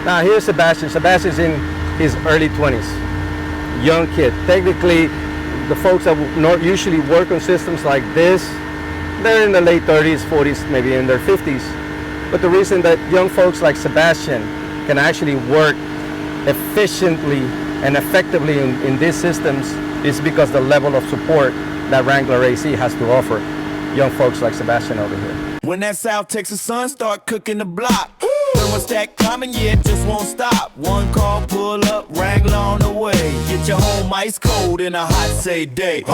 Now here's Sebastian. Sebastian's in his early 20s, young kid. Technically, the folks that usually work on systems like this, they're in the late 30s, 40s, maybe in their 50s. But the reason that young folks like Sebastian can actually work efficiently and effectively in these systems is because the level of support that Wrangler AC has to offer young folks like Sebastian over here. When that South Texas sun start cooking the block, thermostat climbing, yeah, it just won't stop. One call, pull up, Wrangler on the way. Get your home ice cold in a hot, say day.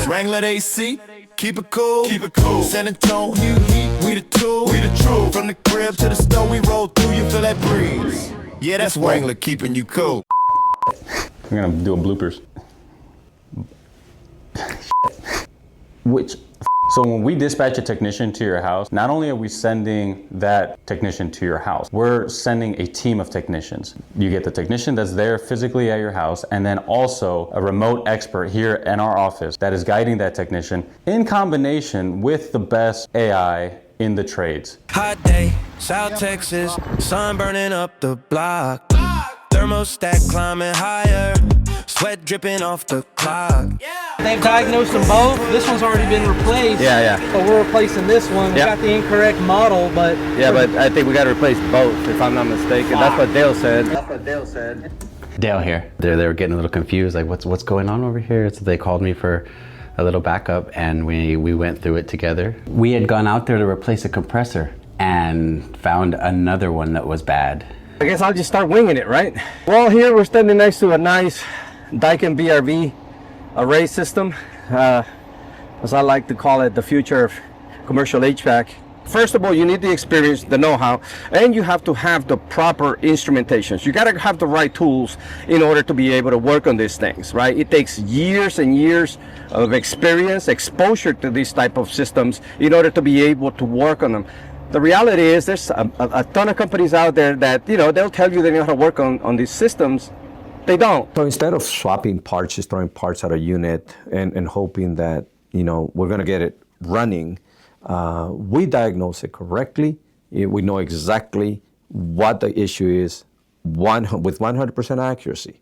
Wrangler AC, keep it cool. Keep it cool. San Antonio, heat, we the tool. We the truth. From the crib to the store, we roll through. You feel that breeze? Yeah, that's Wrangler keeping you cool. I'm gonna do a bloopers. So when we dispatch a technician to your house, not only are we sending that technician to your house, we're sending a team of technicians. You get the technician that's there physically at your house, and then also a remote expert here in our office that is guiding that technician in combination with the best AI in the trades. Hot day, South Texas, sun burning up the block. Thermostat climbing higher, sweat dripping off the clock. They've diagnosed them both. This one's already been replaced. Yeah. So we're replacing this one. We got the incorrect model, but... Yeah, but I think we got to replace both, if I'm not mistaken. That's what Dale said. Dale here. They were getting a little confused, like what's going on over here? So they called me for a little backup, and we went through it together. We had gone out there to replace a compressor and found another one that was bad. I guess I'll just start winging it, right? Well, here we're standing next to a nice Daikin BRV array system, as I like to call it, the future of commercial HVAC. First of all, you need the experience, the know-how, and you have to have the proper instrumentations. You got to have the right tools in order to be able to work on these things, right? It takes years and years of experience, exposure to these type of systems in order to be able to work on them. The reality is there's a ton of companies out there that, they'll tell you they know how to work on these systems. They don't. So instead of swapping parts, just throwing parts at a unit and hoping that, we're going to get it running, we diagnose it correctly. We know exactly what the issue is with 100% accuracy.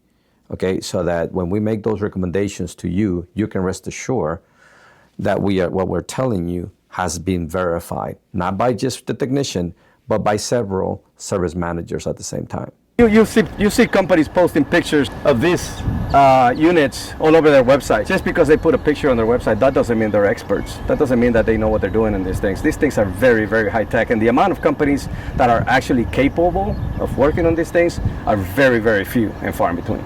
Okay, so that when we make those recommendations to you, you can rest assured that what we're telling you has been verified, not by just the technician, but by several service managers at the same time. You see companies posting pictures of these units all over their website. Just because they put a picture on their website, that doesn't mean they're experts. That doesn't mean that they know what they're doing in these things. These things are very, very high tech, and the amount of companies that are actually capable of working on these things are very, very few and far in between.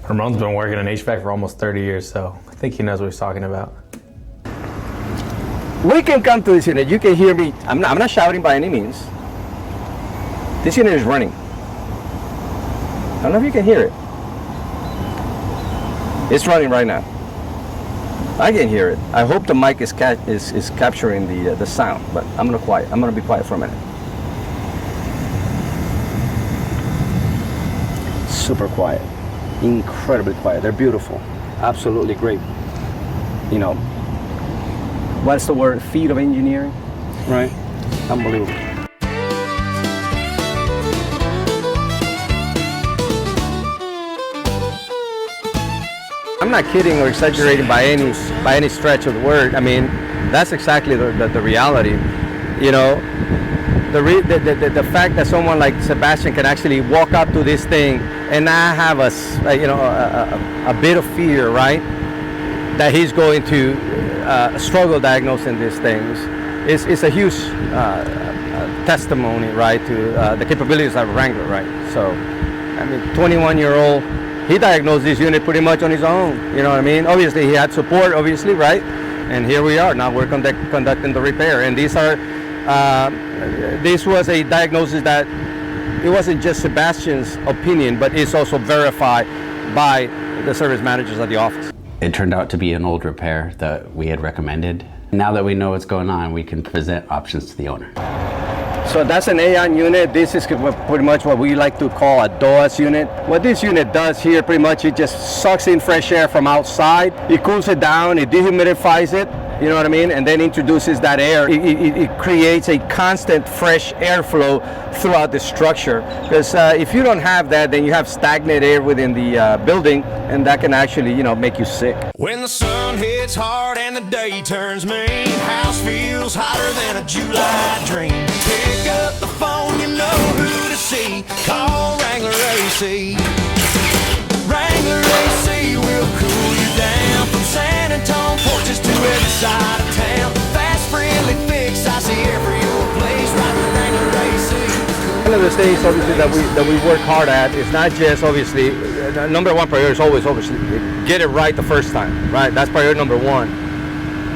Ramon's been working in HVAC for almost 30 years, so I think he knows what he's talking about. We can come to this unit. You can hear me. I'm not shouting by any means. This unit is running. I don't know if you can hear it. It's running right now. I can hear it. I hope the mic is capturing the sound, but I'm gonna be quiet for a minute. Super quiet, incredibly quiet. They're beautiful, absolutely great. What's the word? Feat of engineering, right? Unbelievable. I'm not kidding or exaggerating by any stretch of the word. I mean, that's exactly the reality. The fact that someone like Sebastian can actually walk up to this thing and not have a bit of fear, right? That he's going to struggle diagnosing these things is a huge testimony, right, to the capabilities of Wrangler, right? So, 21-year-old, he diagnosed this unit pretty much on his own, you know what I mean? Obviously, he had support, obviously, right? And here we are, now we're conducting the repair. And this was a diagnosis that it wasn't just Sebastian's opinion, but it's also verified by the service managers at the office. It turned out to be an old repair that we had recommended. Now that we know what's going on, we can present options to the owner. So that's an AION unit. This is pretty much what we like to call a DOAS unit. What this unit does here, pretty much, it just sucks in fresh air from outside. It cools it down, it dehumidifies it, you know what I mean, and then introduces that air, it creates a constant fresh airflow throughout the structure. Because if you don't have that, then you have stagnant air within the building, and that can actually, you know, make you sick. When the sun hits hard and the day turns mean, house feels hotter than a July dream. Pick up the phone, you know who to see. Call Wrangler AC. Wrangler AC will cool you down from San Antonio porches to every side of town. Fast, friendly fix, I see every old place right with Wrangler AC. One of the things, obviously, that we work hard at is not just, obviously, number one priority is always, obviously, get it right the first time, right? That's priority number one.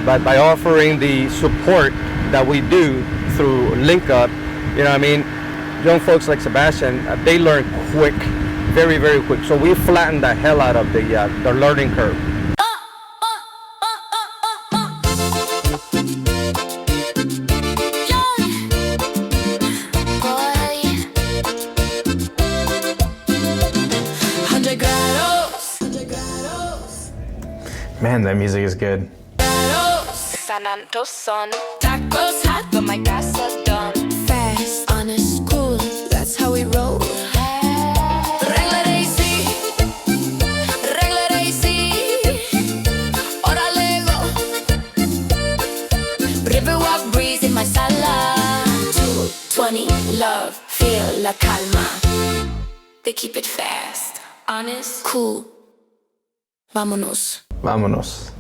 But by offering the support that we do through Link Up, you know what I mean, young folks like Sebastian, they learn quick, very, very quick. So we flatten the hell out of the learning curve. Man, that music is good. San Antonio tacos hot, but my gas are done. Fast, honest, cool, that's how we roll. Wrangler AC, Wrangler AC. Órale go. Riverwalk breeze in my sala. 220 love, feel la calma. They keep it fast, honest, cool. Vámonos. Vámonos.